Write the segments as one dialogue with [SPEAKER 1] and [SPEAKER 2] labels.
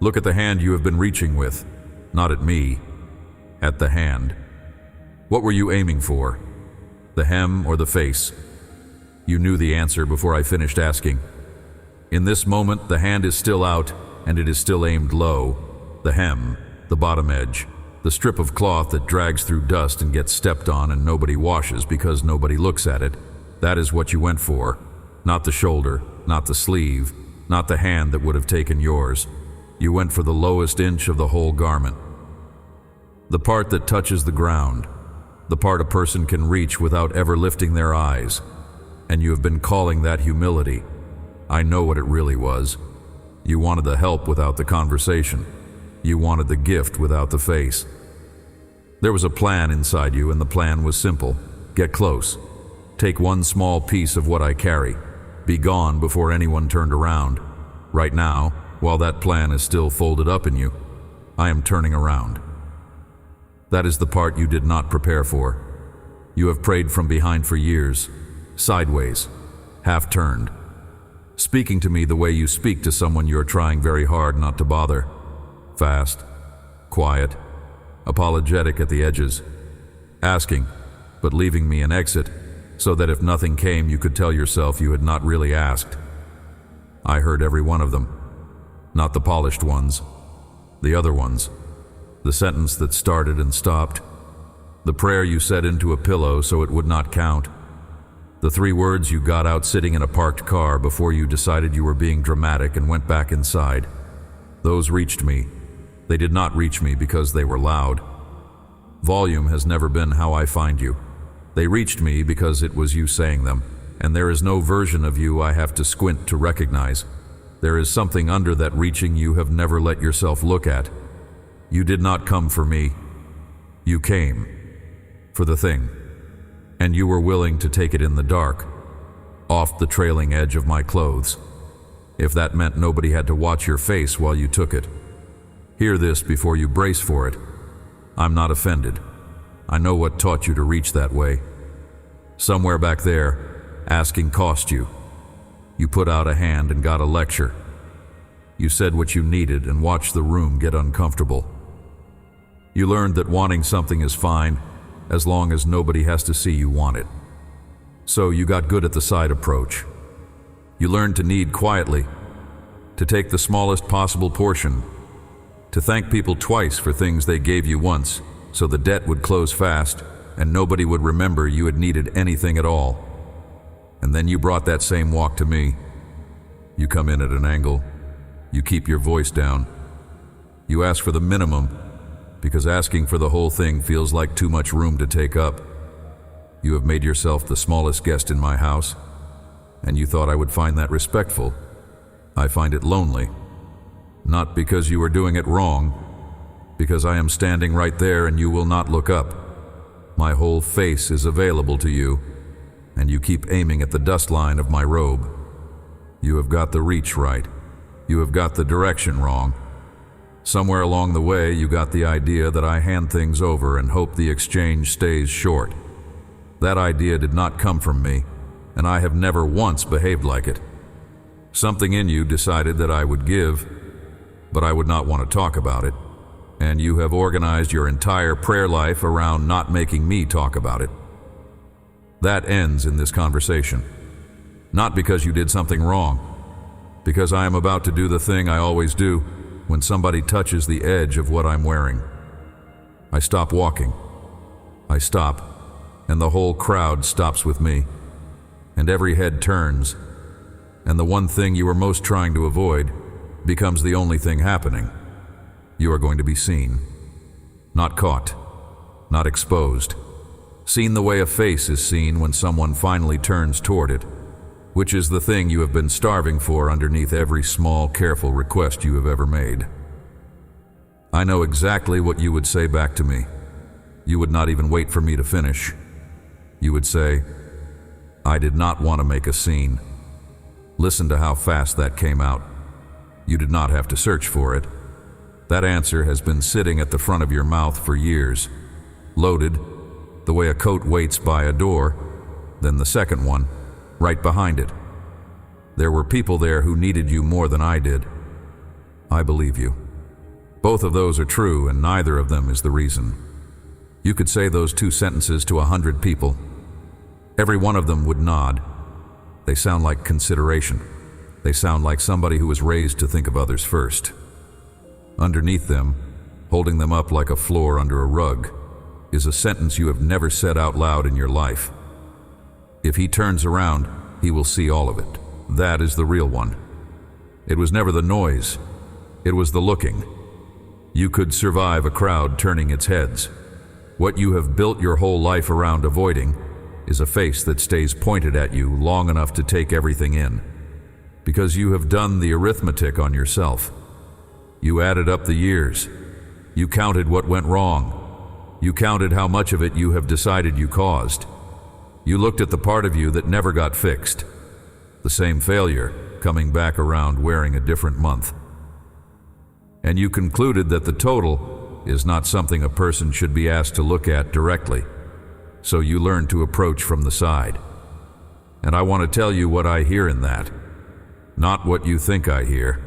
[SPEAKER 1] Look at the hand you have been reaching with. Not at me. At the hand. What were you aiming for? The hem or the face? You knew the answer before I finished asking. In this moment, the hand is still out, and it is still aimed low. The hem, the bottom edge, the strip of cloth that drags through dust and gets stepped on and nobody washes because nobody looks at it. That is what you went for. Not the shoulder, not the sleeve, not the hand that would have taken yours. You went for the lowest inch of the whole garment. The part that touches the ground, the part a person can reach without ever lifting their eyes. And you have been calling that humility. I know what it really was. You wanted the help without the conversation. You wanted the gift without the face. There was a plan inside you, and the plan was simple. Get close. Take one small piece of what I carry. Be gone before anyone turned around. Right now, while that plan is still folded up in you, I am turning around. That is the part you did not prepare for. You have prayed from behind for years, sideways, half turned, speaking to me the way you speak to someone you are trying very hard not to bother. Fast, quiet, apologetic at the edges, asking, but leaving me an exit, so that if nothing came you could tell yourself you had not really asked. I heard every one of them. Not the polished ones, the other ones. The sentence that started and stopped. The prayer you said into a pillow so it would not count. The 3 words you got out sitting in a parked car before you decided you were being dramatic and went back inside. Those reached me. They did not reach me because they were loud. Volume has never been how I find you. They reached me because it was you saying them, and there is no version of you I have to squint to recognize. There is something under that reaching you have never let yourself look at. You did not come for me. You came for the thing, and you were willing to take it in the dark, off the trailing edge of my clothes, if that meant nobody had to watch your face while you took it. Hear this before you brace for it. I'm not offended. I know what taught you to reach that way. Somewhere back there, asking cost you. You put out a hand and got a lecture. You said what you needed and watched the room get uncomfortable. You learned that wanting something is fine as long as nobody has to see you want it. So you got good at the side approach. You learned to need quietly, to take the smallest possible portion, to thank people twice for things they gave you once so the debt would close fast and nobody would remember you had needed anything at all. And then you brought that same walk to me. You come in at an angle. You keep your voice down. You ask for the minimum because asking for the whole thing feels like too much room to take up. You have made yourself the smallest guest in my house, and you thought I would find that respectful. I find it lonely. Not because you are doing it wrong, because I am standing right there and you will not look up. My whole face is available to you, and you keep aiming at the dust line of my robe. You have got the reach right. You have got the direction wrong. Somewhere along the way, you got the idea that I hand things over and hope the exchange stays short. That idea did not come from me, and I have never once behaved like it. Something in you decided that I would give, but I would not want to talk about it, and you have organized your entire prayer life around not making me talk about it. That ends in this conversation. Not because you did something wrong, because I am about to do the thing I always do when somebody touches the edge of what I'm wearing. I stop walking. I stop, and the whole crowd stops with me, and every head turns, and the one thing you were most trying to avoid becomes the only thing happening. You are going to be seen. Not caught. Not exposed. Seen the way a face is seen when someone finally turns toward it, which is the thing you have been starving for underneath every small, careful request you have ever made. I know exactly what you would say back to me. You would not even wait for me to finish. You would say, I did not want to make a scene. Listen to how fast that came out. You did not have to search for it. That answer has been sitting at the front of your mouth for years, loaded, the way a coat waits by a door, then the second one, right behind it. There were people there who needed you more than I did. I believe you. Both of those are true, and neither of them is the reason. You could say those two sentences to 100 people. Every one of them would nod. They sound like consideration. They sound like somebody who was raised to think of others first. Underneath them, holding them up like a floor under a rug, is a sentence you have never said out loud in your life. If he turns around, he will see all of it. That is the real one. It was never the noise. It was the looking. You could survive a crowd turning its heads. What you have built your whole life around avoiding is a face that stays pointed at you long enough to take everything in. Because you have done the arithmetic on yourself. You added up the years. You counted what went wrong. You counted how much of it you have decided you caused. You looked at the part of you that never got fixed. The same failure, coming back around wearing a different month. And you concluded that the total is not something a person should be asked to look at directly. So you learned to approach from the side. And I want to tell you what I hear in that. Not what you think I hear.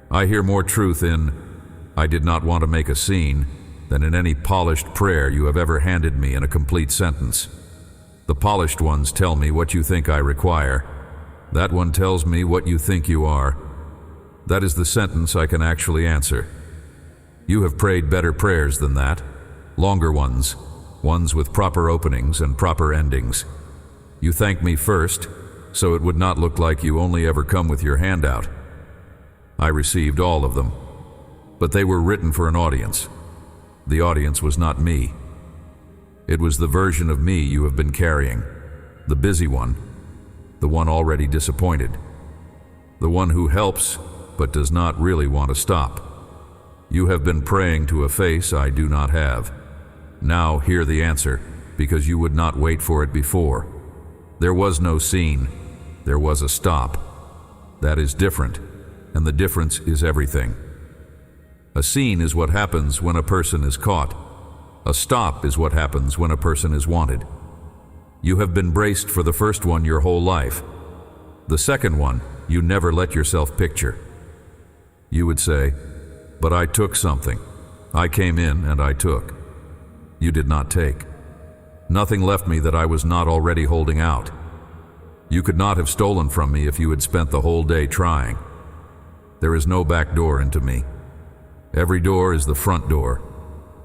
[SPEAKER 1] I hear more truth in, I did not want to make a scene, than in any polished prayer you have ever handed me in a complete sentence. The polished ones tell me what you think I require. That one tells me what you think you are. That is the sentence I can actually answer. You have prayed better prayers than that. Longer ones. Ones with proper openings and proper endings. You thank me first, so it would not look like you only ever come with your hand out. I received all of them. But they were written for an audience. The audience was not me. It was the version of me you have been carrying. The busy one. The one already disappointed. The one who helps, but does not really want to stop. You have been praying to a face I do not have. Now hear the answer, because you would not wait for it before. There was no scene. There was a stop. That is different, and the difference is everything. A scene is what happens when a person is caught. A stop is what happens when a person is wanted. You have been braced for the first one your whole life. The second one, you never let yourself picture. You would say, but I took something. I came in and I took. You did not take. Nothing left me that I was not already holding out. You could not have stolen from me if you had spent the whole day trying. There is no back door into me. Every door is the front door.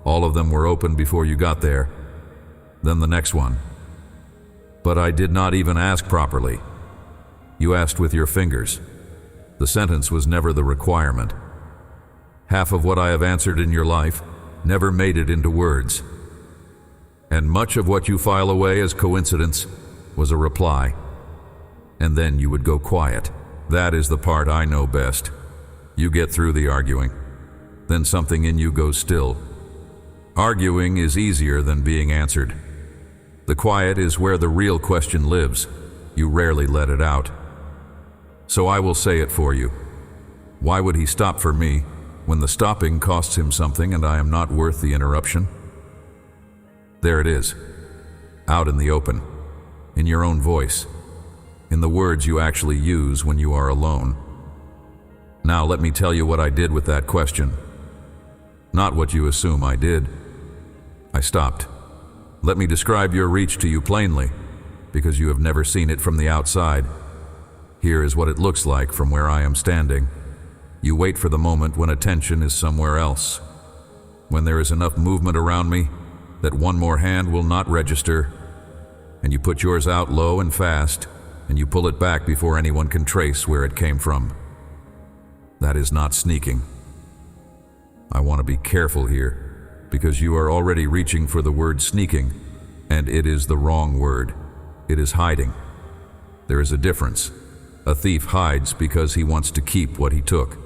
[SPEAKER 1] All of them were open before you got there. Then the next one. But I did not even ask properly. You asked with your fingers. The sentence was never the requirement. Half of what I have answered in your life never made it into words. And much of what you file away as coincidence was a reply. And then you would go quiet. That is the part I know best. You get through the arguing. Then something in you goes still. Arguing is easier than being answered. The quiet is where the real question lives. You rarely let it out. So I will say it for you. Why would he stop for me when the stopping costs him something and I am not worth the interruption? There it is. Out in the open. In your own voice. In the words you actually use when you are alone. Now let me tell you what I did with that question. Not what you assume I did. I stopped. Let me describe your reach to you plainly, because you have never seen it from the outside. Here is what it looks like from where I am standing. You wait for the moment when attention is somewhere else. When there is enough movement around me that one more hand will not register, and you put yours out low and fast, and you pull it back before anyone can trace where it came from. That is not sneaking. I want to be careful here, because you are already reaching for the word sneaking, and it is the wrong word. It is hiding. There is a difference. A thief hides because he wants to keep what he took.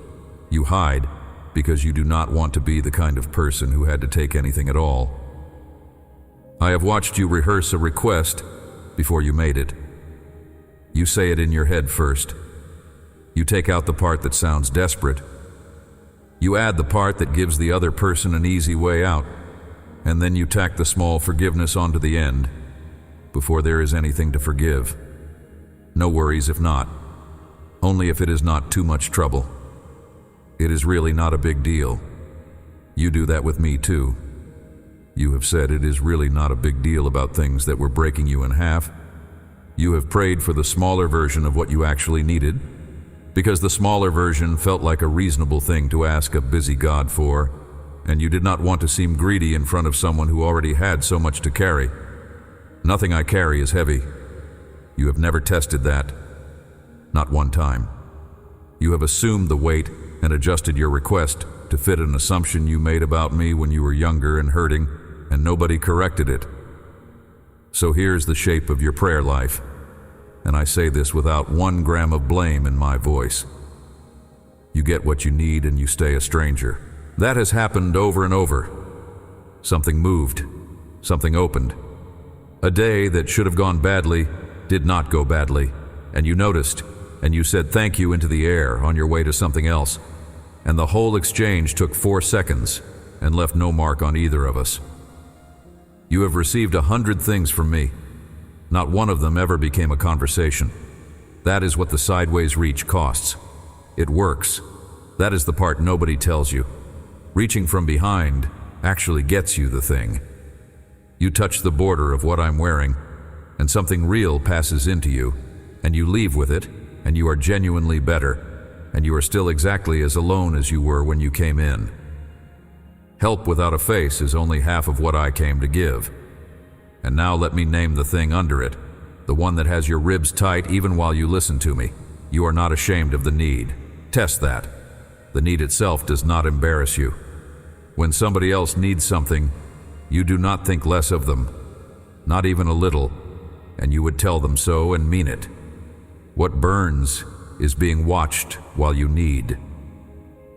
[SPEAKER 1] You hide because you do not want to be the kind of person who had to take anything at all. I have watched you rehearse a request before you made it. You say it in your head first. You take out the part that sounds desperate. You add the part that gives the other person an easy way out, and then you tack the small forgiveness onto the end, before there is anything to forgive. No worries if not, only if it is not too much trouble. It is really not a big deal. You do that with me too. You have said it is really not a big deal about things that were breaking you in half. You have prayed for the smaller version of what you actually needed, because the smaller version felt like a reasonable thing to ask a busy God for, and you did not want to seem greedy in front of someone who already had so much to carry. Nothing I carry is heavy. You have never tested that. Not one time. You have assumed the weight and adjusted your request to fit an assumption you made about me when you were younger and hurting, and nobody corrected it. So here's the shape of your prayer life, and I say this without 1 gram of blame in my voice. You get what you need and you stay a stranger. That has happened over and over. Something moved. Something opened. A day that should have gone badly did not go badly, and you noticed, and you said thank you into the air on your way to something else, and the whole exchange took 4 seconds and left no mark on either of us. You have received 100 things from me. Not one of them ever became a conversation. That is what the sideways reach costs. It works. That is the part nobody tells you. Reaching from behind actually gets you the thing. You touch the border of what I'm wearing, and something real passes into you, and you leave with it, and you are genuinely better, and you are still exactly as alone as you were when you came in. Help without a face is only half of what I came to give. And now let me name the thing under it, the one that has your ribs tight even while you listen to me. You are not ashamed of the need. Test that. The need itself does not embarrass you. When somebody else needs something, you do not think less of them, not even a little, and you would tell them so and mean it. What burns is being watched while you need.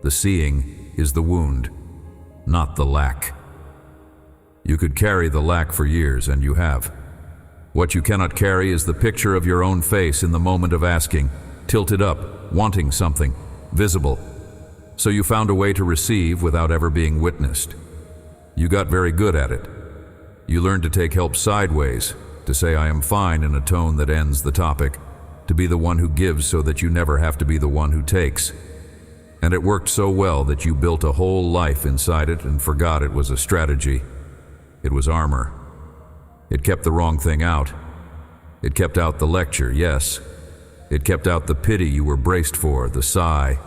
[SPEAKER 1] The seeing is the wound, not the lack. You could carry the lack for years, and you have. What you cannot carry is the picture of your own face in the moment of asking, tilted up, wanting something, visible. So you found a way to receive without ever being witnessed. You got very good at it. You learned to take help sideways, to say I am fine in a tone that ends the topic, to be the one who gives so that you never have to be the one who takes. And it worked so well that you built a whole life inside it and forgot it was a strategy. It was armor. It kept the wrong thing out. It kept out the lecture, yes. It kept out the pity you were braced for, the sigh,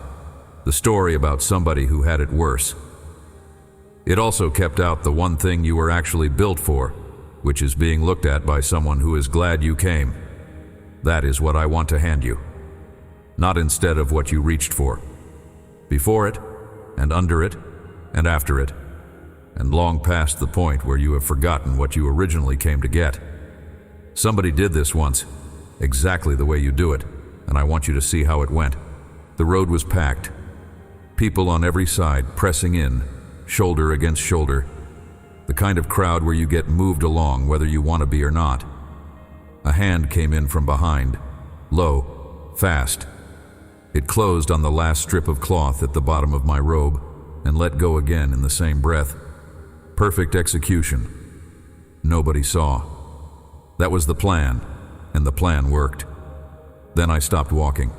[SPEAKER 1] the story about somebody who had it worse. It also kept out the one thing you were actually built for, which is being looked at by someone who is glad you came. That is what I want to hand you. Not instead of what you reached for. Before it, and under it, and after it, and long past the point where you have forgotten what you originally came to get. Somebody did this once, exactly the way you do it, and I want you to see how it went. The road was packed. People on every side pressing in, shoulder against shoulder. The kind of crowd where you get moved along whether you want to be or not. A hand came in from behind, low, fast. It closed on the last strip of cloth at the bottom of my robe and let go again in the same breath. Perfect execution. Nobody saw. That was the plan, and the plan worked. Then I stopped walking.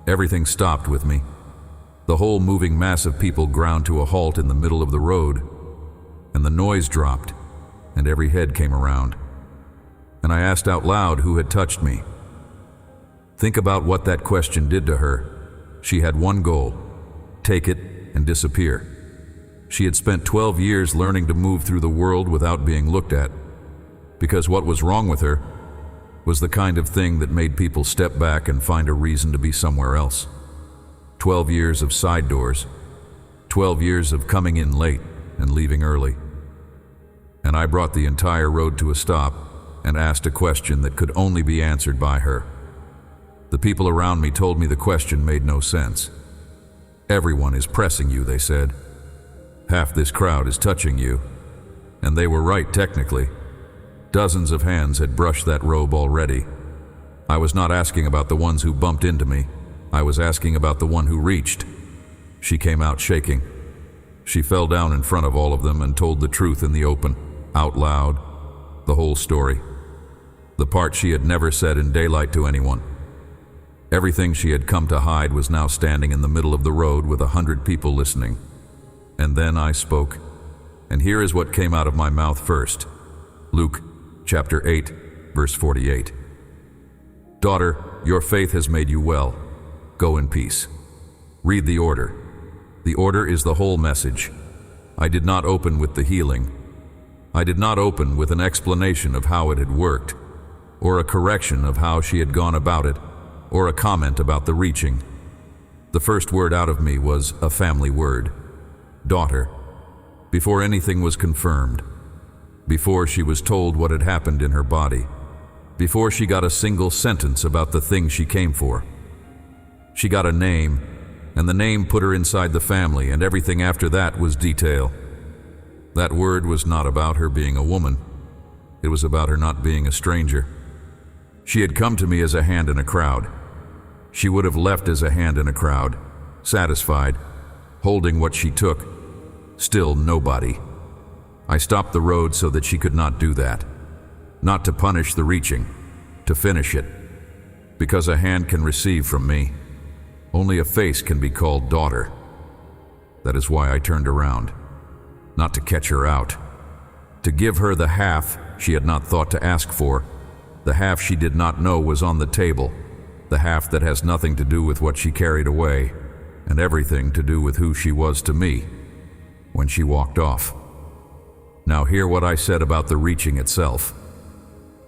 [SPEAKER 1] Everything stopped with me. The whole moving mass of people ground to a halt in the middle of the road, and the noise dropped, and every head came around. And I asked out loud who had touched me. Think about what that question did to her. She had one goal: take it and disappear. She had spent 12 years learning to move through the world without being looked at, because what was wrong with her was the kind of thing that made people step back and find a reason to be somewhere else. 12 years of side doors, 12 years of coming in late and leaving early. And I brought the entire road to a stop and asked a question that could only be answered by her. The people around me told me the question made no sense. Everyone is pressing you, they said. Half this crowd is touching you. And they were right, technically. Dozens of hands had brushed that robe already. I was not asking about the ones who bumped into me. I was asking about the one who reached. She came out shaking. She fell down in front of all of them and told the truth in the open, out loud, the whole story. The part she had never said in daylight to anyone. Everything she had come to hide was now standing in the middle of the road with 100 people listening. And then I spoke, and here is what came out of my mouth first. Luke chapter 8, verse 48. Daughter, your faith has made you well. Go in peace. Read the order. The order is the whole message. I did not open with the healing. I did not open with an explanation of how it had worked, or a correction of how she had gone about it, or a comment about the reaching. The first word out of me was a family word. Daughter. Before anything was confirmed, before she was told what had happened in her body, before she got a single sentence about the thing she came for. She got a name, and the name put her inside the family, and everything after that was detail. That word was not about her being a woman. It was about her not being a stranger. She had come to me as a hand in a crowd. She would have left as a hand in a crowd, satisfied, holding what she took. Still nobody. I stopped the road so that she could not do that. Not to punish the reaching, to finish it. Because a hand can receive from me. Only a face can be called daughter. That is why I turned around. Not to catch her out. To give her the half she had not thought to ask for. The half she did not know was on the table. The half that has nothing to do with what she carried away, and everything to do with who she was to me when she walked off. Now hear what I said about the reaching itself.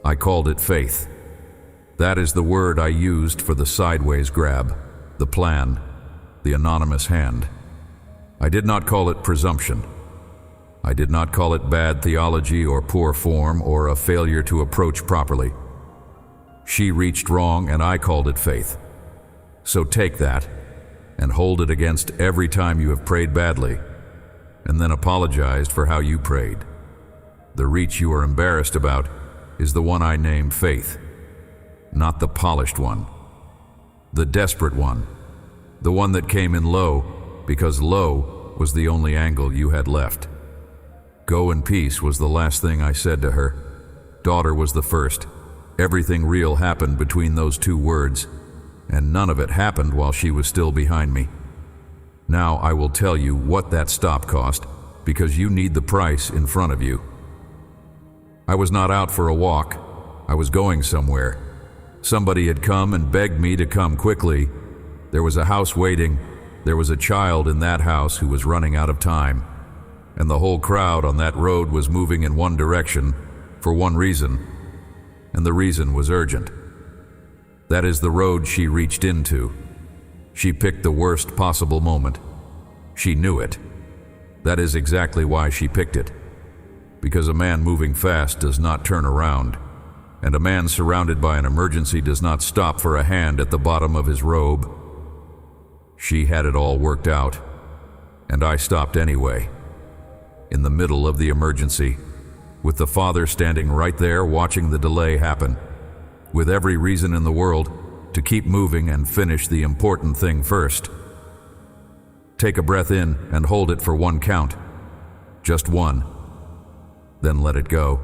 [SPEAKER 1] I called it faith. That is the word I used for the sideways grab, the plan, the anonymous hand. I did not call it presumption. I did not call it bad theology or poor form or a failure to approach properly. She reached wrong and I called it faith. So take that and hold it against every time you have prayed badly and then apologized for how you prayed. The reach you are embarrassed about is the one I named faith, not the polished one, the desperate one, the one that came in low because low was the only angle you had left. Go in peace was the last thing I said to her. Daughter was the first. Everything real happened between those two words, and none of it happened while she was still behind me. Now I will tell you what that stop cost, because you need the price in front of you. I was not out for a walk. I was going somewhere. Somebody had come and begged me to come quickly. There was a house waiting. There was a child in that house who was running out of time. And the whole crowd on that road was moving in one direction for one reason, and the reason was urgent. That is the road she reached into. She picked the worst possible moment. She knew it. That is exactly why she picked it. Because a man moving fast does not turn around, and a man surrounded by an emergency does not stop for a hand at the bottom of his robe. She had it all worked out, and I stopped anyway. In the middle of the emergency, with the father standing right there watching the delay happen, with every reason in the world to keep moving and finish the important thing first. Take a breath in and hold it for one count. Just one. Then let it go.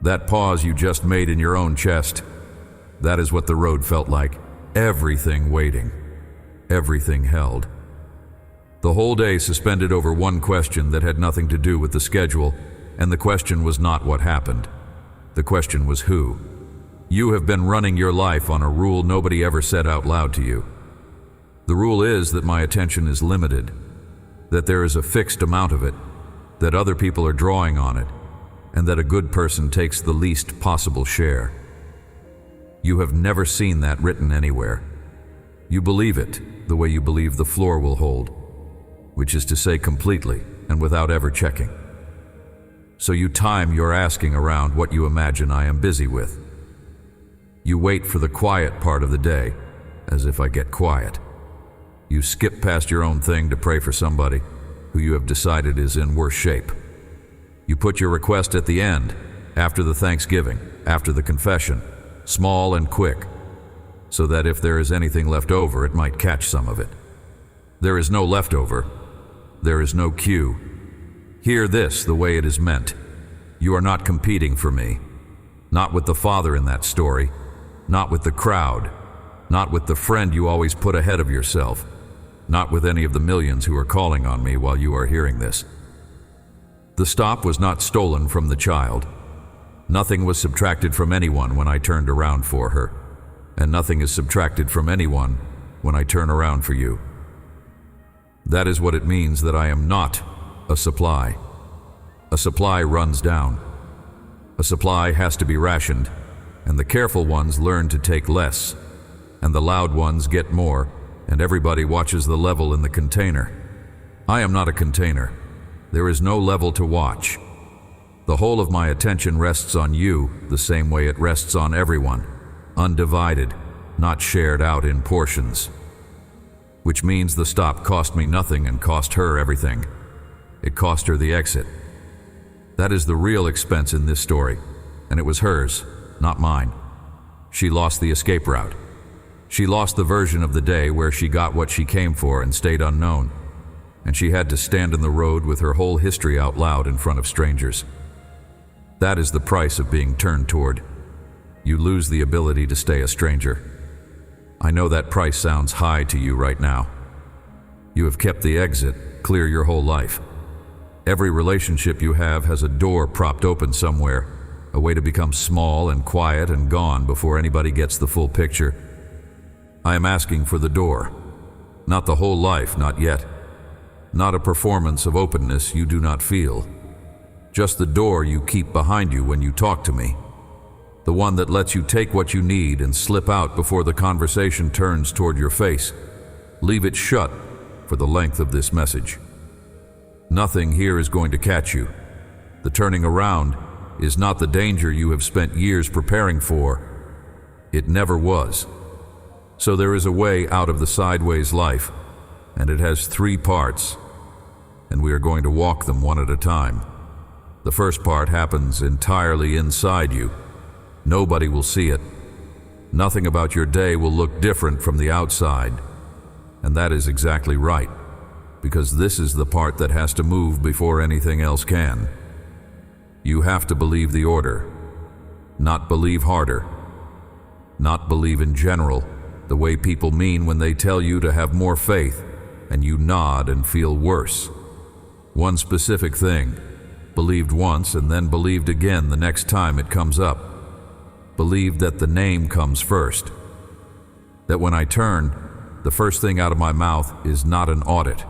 [SPEAKER 1] That pause you just made in your own chest, that is what the road felt like. Everything waiting. Everything held. The whole day suspended over one question that had nothing to do with the schedule, and the question was not what happened. The question was who. You have been running your life on a rule nobody ever said out loud to you. The rule is that my attention is limited, that there is a fixed amount of it, that other people are drawing on it, and that a good person takes the least possible share. You have never seen that written anywhere. You believe it the way you believe the floor will hold, which is to say completely and without ever checking. So you time your asking around what you imagine I am busy with. You wait for the quiet part of the day, as if I get quiet. You skip past your own thing to pray for somebody who you have decided is in worse shape. You put your request at the end, after the thanksgiving, after the confession, small and quick, so that if there is anything left over, it might catch some of it. There is no leftover. There is no cue. Hear this the way it is meant. You are not competing for me. Not with the father in that story. Not with the crowd. Not with the friend you always put ahead of yourself. not with any of the millions who are calling on me while you are hearing this. The stop was not stolen from the child. Nothing was subtracted from anyone when I turned around for her, and nothing is subtracted from anyone when I turn around for you. That is what it means that I am not a supply. A supply runs down. A supply has to be rationed, and the careful ones learn to take less, and the loud ones get more, and everybody watches the level in the container. I am not a container. There is no level to watch. The whole of my attention rests on you the same way it rests on everyone, undivided, not shared out in portions. Which means the stop cost me nothing and cost her everything. It cost her the exit. That is the real expense in this story, and it was hers, not mine. She lost the escape route. She lost the version of the day where she got what she came for and stayed unknown, and she had to stand in the road with her whole history out loud in front of strangers. That is the price of being turned toward. You lose the ability to stay a stranger. I know that price sounds high to you right now. You have kept the exit clear your whole life. Every relationship you have has a door propped open somewhere, a way to become small and quiet and gone before anybody gets the full picture. I am asking for the door. Not the whole life, not yet. Not a performance of openness you do not feel. Just the door you keep behind you when you talk to me. The one that lets you take what you need and slip out before the conversation turns toward your face. Leave it shut for the length of this message. Nothing here is going to catch you. The turning around is not the danger you have spent years preparing for. It never was. So there is a way out of the sideways life, and it has 3 parts, and we are going to walk them one at a time. The first part happens entirely inside you. Nobody will see it. Nothing about your day will look different from the outside, and that is exactly right, because this is the part that has to move before anything else can. You have to believe the order, not believe harder, not believe in general, the way people mean when they tell you to have more faith, and you nod and feel worse. One specific thing, believed once and then believed again the next time it comes up. Believed that the name comes first. That when I turn, the first thing out of my mouth is not an audit.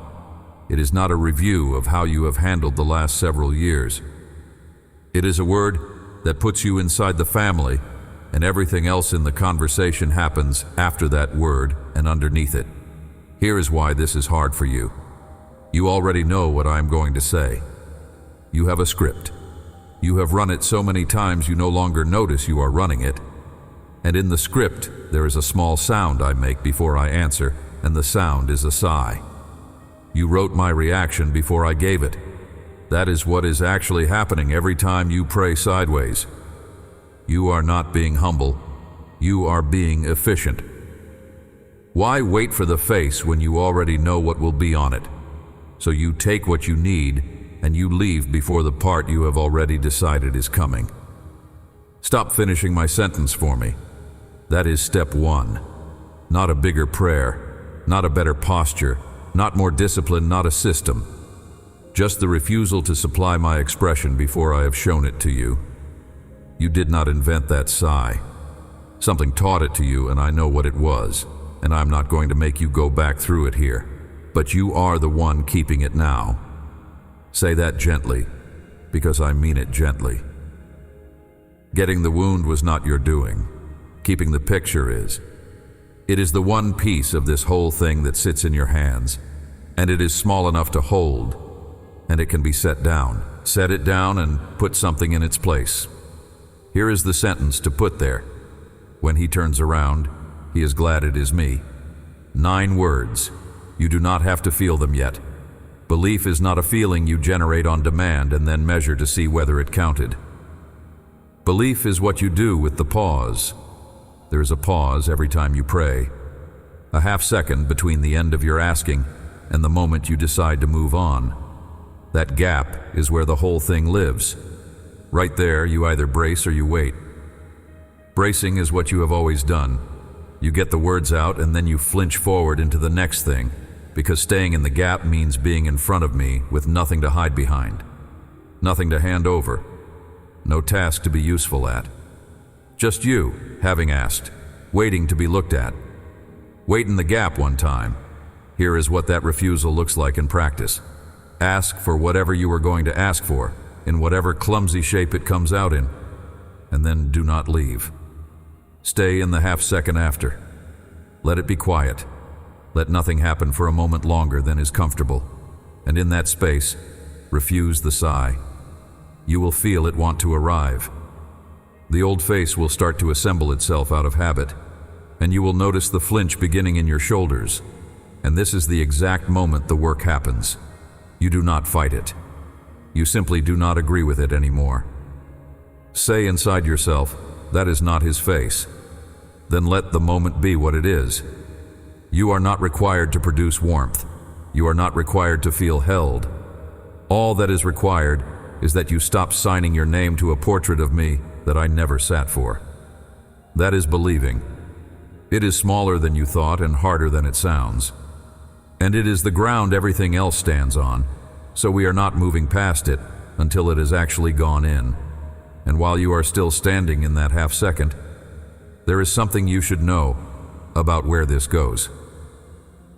[SPEAKER 1] It is not a review of how you have handled the last several years. It is a word that puts you inside the family, and everything else in the conversation happens after that word and underneath it. Here is why this is hard for you. You already know what I am going to say. You have a script. You have run it so many times you no longer notice you are running it. And in the script, there is a small sound I make before I answer, and the sound is a sigh. You wrote my reaction before I gave it. That is what is actually happening every time you pray sideways. You are not being humble. You are being efficient. Why wait for the face when you already know what will be on it? So you take what you need and you leave before the part you have already decided is coming. Stop finishing my sentence for me. That is step 1. Not a bigger prayer, not a better posture, not more discipline, not a system. Just the refusal to supply my expression before I have shown it to you. You did not invent that sigh. Something taught it to you, and I know what it was, and I'm not going to make you go back through it here. But you are the one keeping it now. Say that gently, because I mean it gently. Getting the wound was not your doing. Keeping the picture is. It is the one piece of this whole thing that sits in your hands, and it is small enough to hold, and it can be set down. Set it down and put something in its place. Here is the sentence to put there. When he turns around, he is glad it is me. 9 words. You do not have to feel them yet. Belief is not a feeling you generate on demand and then measure to see whether it counted. Belief is what you do with the pause. There is a pause every time you pray. A half second between the end of your asking and the moment you decide to move on. That gap is where the whole thing lives. Right there, you either brace or you wait. Bracing is what you have always done. You get the words out and then you flinch forward into the next thing. because staying in the gap means being in front of me with nothing to hide behind, nothing to hand over, no task to be useful at. Just you, having asked, waiting to be looked at. Wait in the gap one time. Here is what that refusal looks like in practice. Ask for whatever you are going to ask for, in whatever clumsy shape it comes out in, and then do not leave. Stay in the half-second after. Let it be quiet. Let nothing happen for a moment longer than is comfortable, and in that space, refuse the sigh. You will feel it want to arrive. The old face will start to assemble itself out of habit, and you will notice the flinch beginning in your shoulders, and this is the exact moment the work happens. You do not fight it. You simply do not agree with it anymore. Say inside yourself, that is not his face. Then let the moment be what it is. You are not required to produce warmth. You are not required to feel held. All that is required is that you stop signing your name to a portrait of me that I never sat for. That is believing. It is smaller than you thought and harder than it sounds. And it is the ground everything else stands on, so we are not moving past it until it has actually gone in. And while you are still standing in that half-second, there is something you should know about where this goes.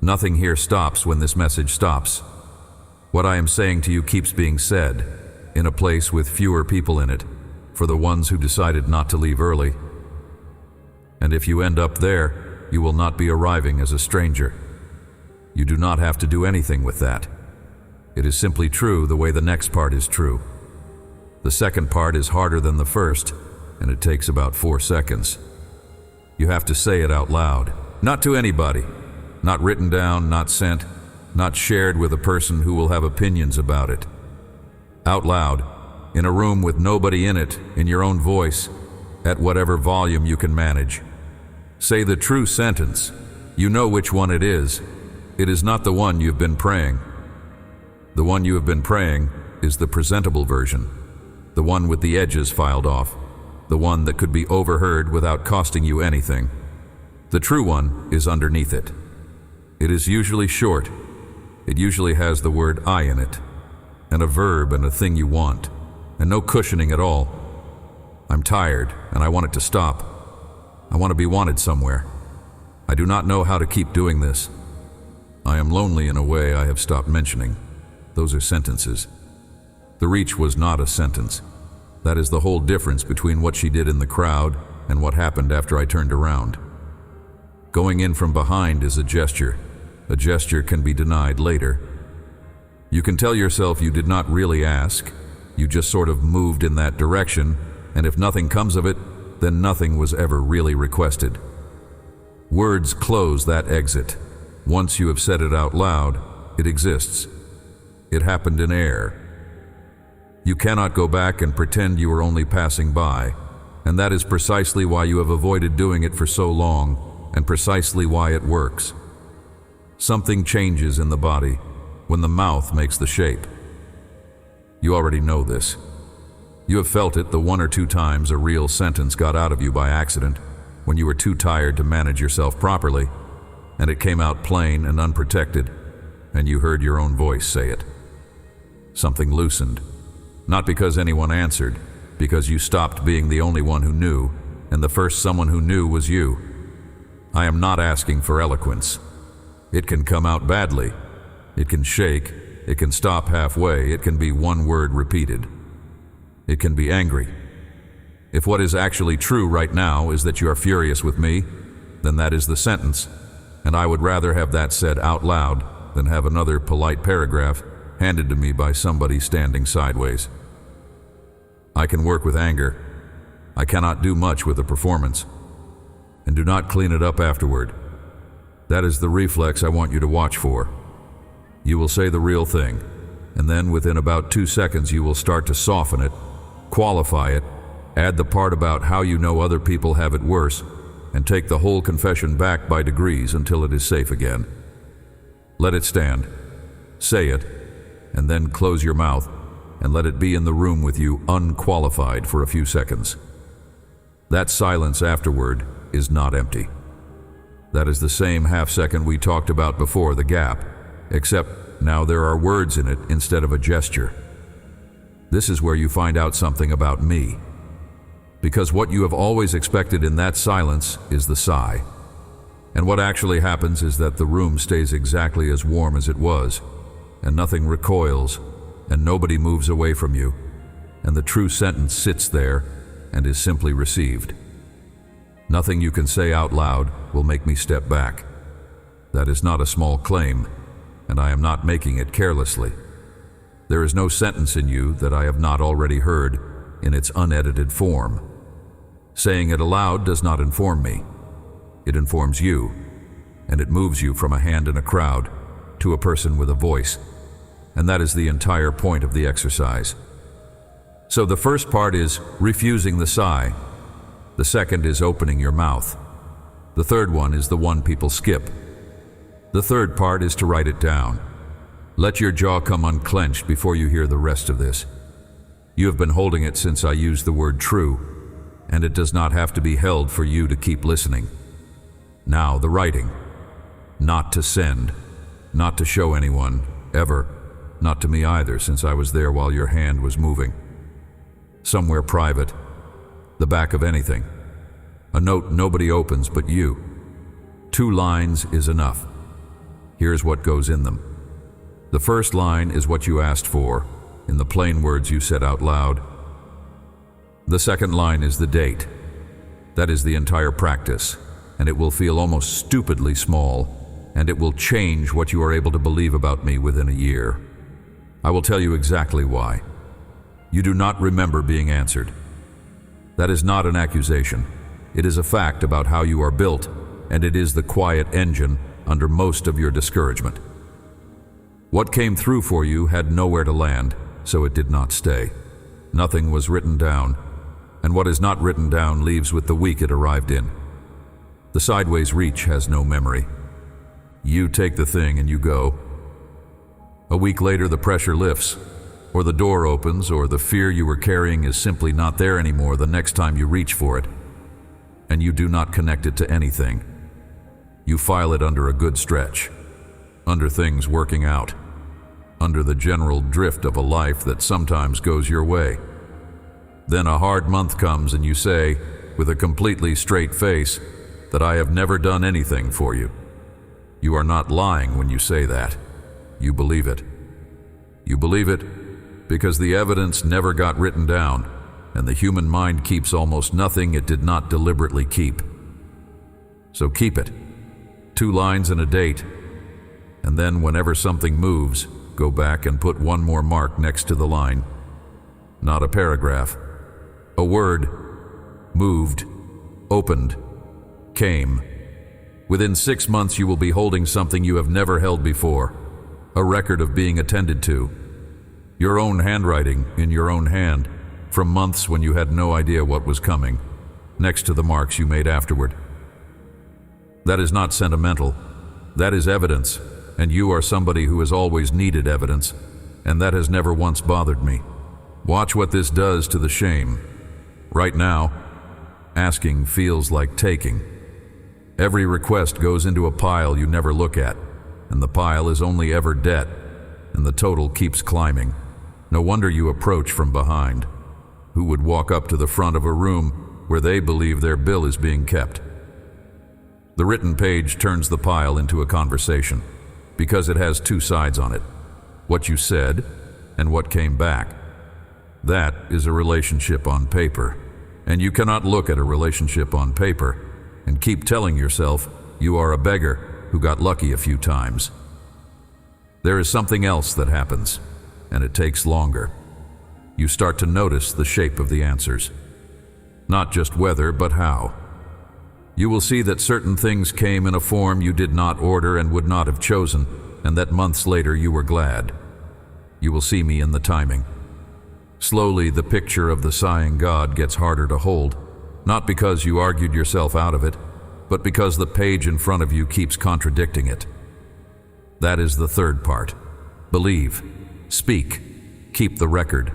[SPEAKER 1] Nothing here stops when this message stops. What I am saying to you keeps being said, in a place with fewer people in it, for the ones who decided not to leave early. And if you end up there, you will not be arriving as a stranger. You do not have to do anything with that. It is simply true the way the next part is true. The second part is harder than the first, and it takes about 4 seconds. You have to say it out loud, not to anybody, not written down, not sent, not shared with a person who will have opinions about it. Out loud, in a room with nobody in it, in your own voice, at whatever volume you can manage. Say the true sentence. You know which one it is. It is not the one you've been praying. The one you have been praying is the presentable version, the one with the edges filed off, the one that could be overheard without costing you anything. The true one is underneath it. It is usually short. It usually has the word I in it, and a verb and a thing you want, and no cushioning at all. I'm tired, and I want it to stop. I want to be wanted somewhere. I do not know how to keep doing this. I am lonely in a way I have stopped mentioning. Those are sentences. The reach was not a sentence. That is the whole difference between what she did in the crowd and what happened after I turned around. Going in from behind is a gesture. A gesture can be denied later. You can tell yourself you did not really ask. You just sort of moved in that direction, and if nothing comes of it, then nothing was ever really requested. Words close that exit. Once you have said it out loud, it exists. It happened in air. You cannot go back and pretend you were only passing by, and that is precisely why you have avoided doing it for so long, and precisely why it works. Something changes in the body when the mouth makes the shape. You already know this. You have felt it the 1 or 2 times a real sentence got out of you by accident, when you were too tired to manage yourself properly, and it came out plain and unprotected, and you heard your own voice say it. Something loosened, not because anyone answered, because you stopped being the only one who knew, and the first someone who knew was you. I am not asking for eloquence. It can come out badly. It can shake. It can stop halfway. It can be one word repeated. It can be angry. If what is actually true right now is that you are furious with me, then that is the sentence, and I would rather have that said out loud than have another polite paragraph handed to me by somebody standing sideways. I can work with anger. I cannot do much with a performance. And do not clean it up afterward. That is the reflex I want you to watch for. You will say the real thing, and then within about 2 seconds you will start to soften it, qualify it, add the part about how you know other people have it worse, and take the whole confession back by degrees until it is safe again. Let it stand. Say it, and then close your mouth and let it be in the room with you unqualified for a few seconds. That silence afterward is not empty. That is the same half-second we talked about before, the gap. except now there are words in it instead of a gesture. This is where you find out something about me. Because what you have always expected in that silence is the sigh. And what actually happens is that the room stays exactly as warm as it was, and nothing recoils, and nobody moves away from you, and the true sentence sits there and is simply received. Nothing you can say out loud will make me step back. That is not a small claim, and I am not making it carelessly. There is no sentence in you that I have not already heard in its unedited form. Saying it aloud does not inform me. It informs you, and it moves you from a hand in a crowd to a person with a voice, and that is the entire point of the exercise. So the first part is refusing the sigh. The second is opening your mouth. The third one is the one people skip. The third part is to write it down. Let your jaw come unclenched before you hear the rest of this. You have been holding it since I used the word true, and it does not have to be held for you to keep listening. Now the writing. Not to send, not to show anyone, ever, not to me either, since I was there while your hand was moving. Somewhere private, the back of anything. A note nobody opens but you. 2 lines is enough. Here's what goes in them. The first line is what you asked for, in the plain words you said out loud. The second line is the date. That is the entire practice, and it will feel almost stupidly small, and it will change what you are able to believe about me within a year. I will tell you exactly why. You do not remember being answered. That is not an accusation. It is a fact about how you are built, and it is the quiet engine under most of your discouragement. What came through for you had nowhere to land, so it did not stay. Nothing was written down, and what is not written down leaves with the week it arrived in. The sideways reach has no memory. You take the thing and you go. A week later the pressure lifts, or the door opens, or the fear you were carrying is simply not there anymore the next time you reach for it, and you do not connect it to anything. You file it under a good stretch, under things working out, under the general drift of a life that sometimes goes your way. Then a hard month comes and you say, with a completely straight face, that I have never done anything for you. You are not lying when you say that. You believe it. You believe it because the evidence never got written down, and the human mind keeps almost nothing it did not deliberately keep. So keep it. 2 lines and a date, and then whenever something moves, go back and put one more mark next to the line. Not a paragraph. A word. Moved. Opened. Came. Within 6 months you will be holding something you have never held before. A record of being attended to. Your own handwriting in your own hand, from months when you had no idea what was coming, next to the marks you made afterward. That is not sentimental. That is evidence, and you are somebody who has always needed evidence, and that has never once bothered me. Watch what this does to the shame. Right now, asking feels like taking. Every request goes into a pile you never look at, and the pile is only ever debt, and the total keeps climbing. No wonder you approach from behind. Who would walk up to the front of a room where they believe their bill is being kept? The written page turns the pile into a conversation, because it has 2 sides on it. What you said and what came back. That is a relationship on paper, and you cannot look at a relationship on paper and keep telling yourself you are a beggar who got lucky a few times. There is something else that happens, and it takes longer. You start to notice the shape of the answers. Not just whether, but how. You will see that certain things came in a form you did not order and would not have chosen, and that months later you were glad. You will see me in the timing. Slowly, the picture of the sighing God gets harder to hold, not because you argued yourself out of it, but because the page in front of you keeps contradicting it. That is the third part. Believe, speak, keep the record.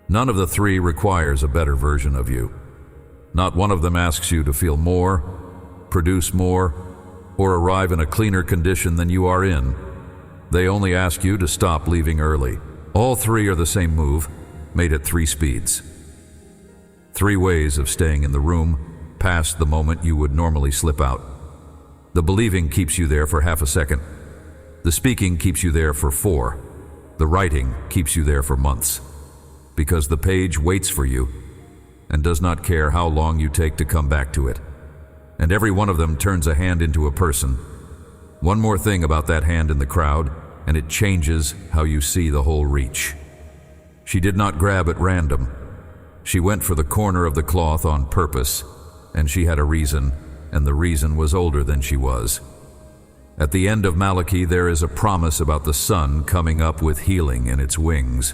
[SPEAKER 1] None of the 3 requires a better version of you. Not one of them asks you to feel more, produce more, or arrive in a cleaner condition than you are in. They only ask you to stop leaving early. All three are the same move, made at 3 speeds. 3 ways of staying in the room, past the moment you would normally slip out. The believing keeps you there for half a second. The speaking keeps you there for 4. The writing keeps you there for months. Because the page waits for you and does not care how long you take to come back to it. And every one of them turns a hand into a person. One more thing about that hand in the crowd, and it changes how you see the whole reach. She did not grab at random. She went for the corner of the cloth on purpose, and she had a reason, and the reason was older than she was. At the end of Malachi, there is a promise about the sun coming up with healing in its wings.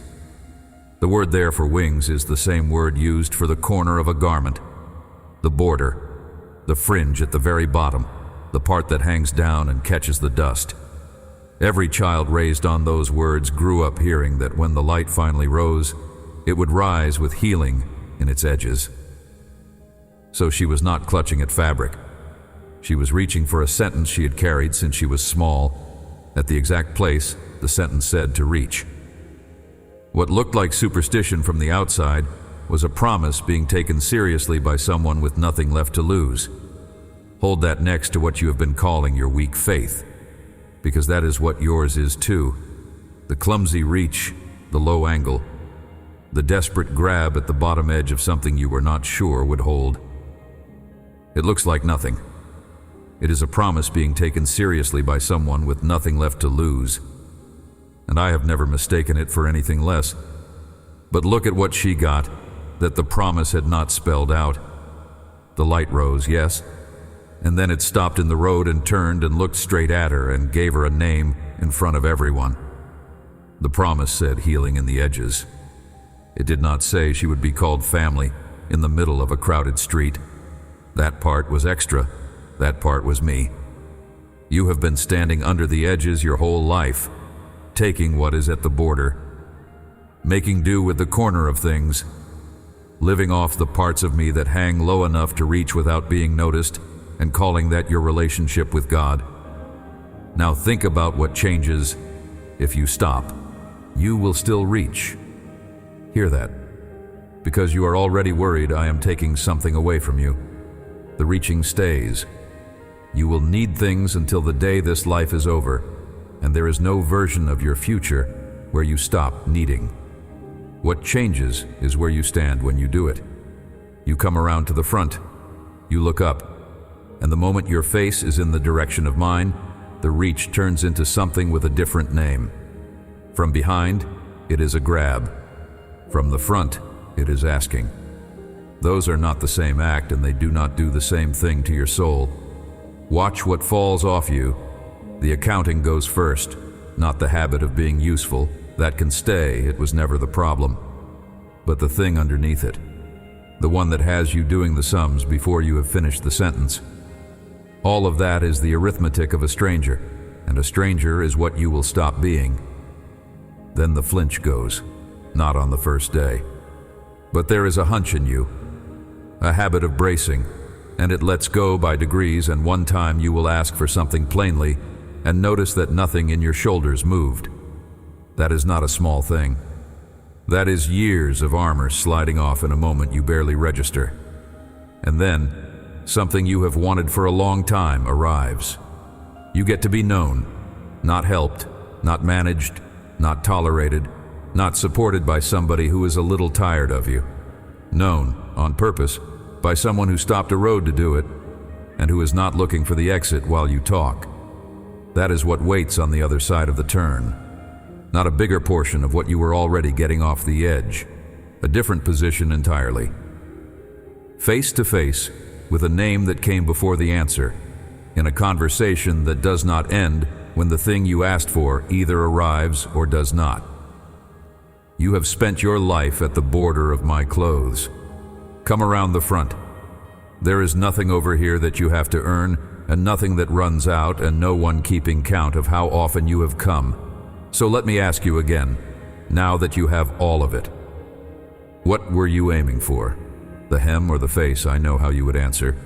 [SPEAKER 1] The word there for wings is the same word used for the corner of a garment, the border, the fringe at the very bottom, the part that hangs down and catches the dust. Every child raised on those words grew up hearing that when the light finally rose, it would rise with healing in its edges. So she was not clutching at fabric. She was reaching for a sentence she had carried since she was small, at the exact place the sentence said to reach. What looked like superstition from the outside was a promise being taken seriously by someone with nothing left to lose. Hold that next to what you have been calling your weak faith, because that is what yours is too. The clumsy reach, the low angle, the desperate grab at the bottom edge of something you were not sure would hold. It looks like nothing. It is a promise being taken seriously by someone with nothing left to lose. And I have never mistaken it for anything less. But look at what she got that the promise had not spelled out. The light rose, yes, and then it stopped in the road and turned and looked straight at her and gave her a name in front of everyone. The promise said healing in the edges. It did not say she would be called family in the middle of a crowded street. That part was extra. That part was me. You have been standing under the edges your whole life, taking what is at the border, making do with the corner of things, living off the parts of me that hang low enough to reach without being noticed, and calling that your relationship with God. Now think about what changes if you stop. You will still reach. Hear that? Because you are already worried I am taking something away from you. The reaching stays. You will need things until the day this life is over, and there is no version of your future where you stop needing. What changes is where you stand when you do it. You come around to the front. You look up. And the moment your face is in the direction of mine, the reach turns into something with a different name. From behind, it is a grab. From the front, it is asking. Those are not the same act, and they do not do the same thing to your soul. Watch what falls off you. The accounting goes first, not the habit of being useful. That can stay, it was never the problem. But the thing underneath it, the one that has you doing the sums before you have finished the sentence. All of that is the arithmetic of a stranger, and a stranger is what you will stop being. Then the flinch goes, not on the first day. But there is a hunch in you, a habit of bracing, and it lets go by degrees, and one time you will ask for something plainly and notice that nothing in your shoulders moved. That is not a small thing. That is years of armor sliding off in a moment you barely register. And then, something you have wanted for a long time arrives. You get to be known, not helped, not managed, not tolerated, not supported by somebody who is a little tired of you. Known, on purpose, by someone who stopped a road to do it, and who is not looking for the exit while you talk. That is what waits on the other side of the turn. Not a bigger portion of what you were already getting off the edge. A different position entirely. Face to face, with a name that came before the answer, in a conversation that does not end when the thing you asked for either arrives or does not. You have spent your life at the border of my clothes. Come around the front. There is nothing over here that you have to earn, and nothing that runs out, and no one keeping count of how often you have come. So let me ask you again, now that you have all of it. What were you aiming for? The hem or the face? I know how you would answer.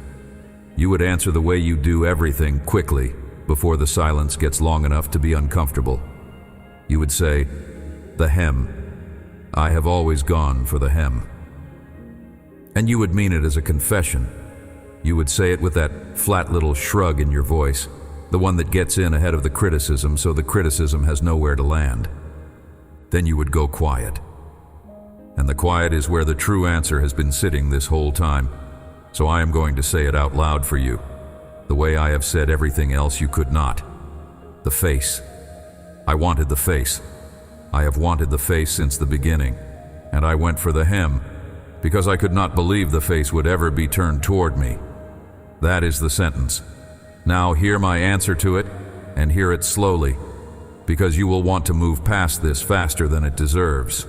[SPEAKER 1] You would answer the way you do everything, quickly, before the silence gets long enough to be uncomfortable. You would say, "The hem. I have always gone for the hem." And you would mean it as a confession. You would say it with that flat little shrug in your voice, the one that gets in ahead of the criticism so the criticism has nowhere to land. Then you would go quiet. And the quiet is where the true answer has been sitting this whole time. So I am going to say it out loud for you, the way I have said everything else you could not. The face. I wanted the face. I have wanted the face since the beginning, and I went for the hem because I could not believe the face would ever be turned toward me. That is the sentence. Now hear my answer to it, and hear it slowly, because you will want to move past this faster than it deserves.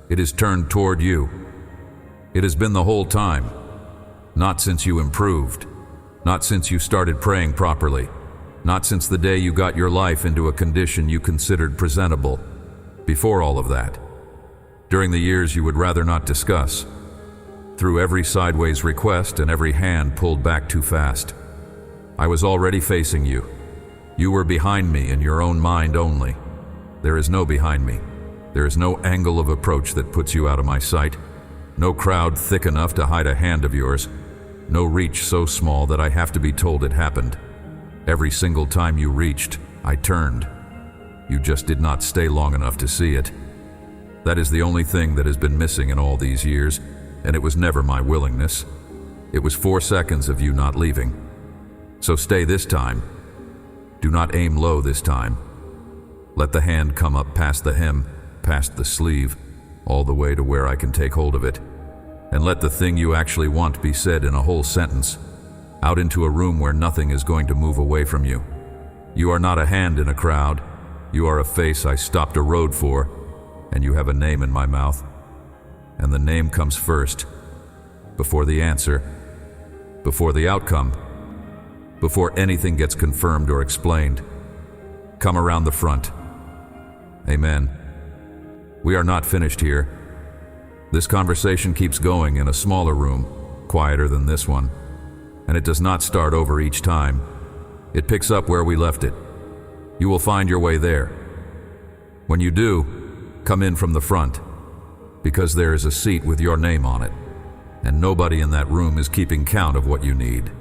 [SPEAKER 1] It is turned toward you. It has been the whole time. Not since you improved. Not since you started praying properly. Not since the day you got your life into a condition you considered presentable. Before all of that. During the years you would rather not discuss. Through every sideways request and every hand pulled back too fast. I was already facing you. You were behind me in your own mind only. There is no behind me. There is no angle of approach that puts you out of my sight. No crowd thick enough to hide a hand of yours. No reach so small that I have to be told it happened. Every single time you reached, I turned. You just did not stay long enough to see it. That is the only thing that has been missing in all these years, and it was never my willingness. It was 4 seconds of you not leaving. So stay this time. Do not aim low this time. Let the hand come up past the hem, past the sleeve, all the way to where I can take hold of it. And let the thing you actually want be said in a whole sentence, out into a room where nothing is going to move away from you. You are not a hand in a crowd. You are a face I stopped a road for, and you have a name in my mouth. And the name comes first, before the answer, before the outcome, before anything gets confirmed or explained. Come around the front. Amen. We are not finished here. This conversation keeps going in a smaller room, quieter than this one, and it does not start over each time. It picks up where we left it. You will find your way there. When you do, come in from the front, because there is a seat with your name on it, and nobody in that room is keeping count of what you need.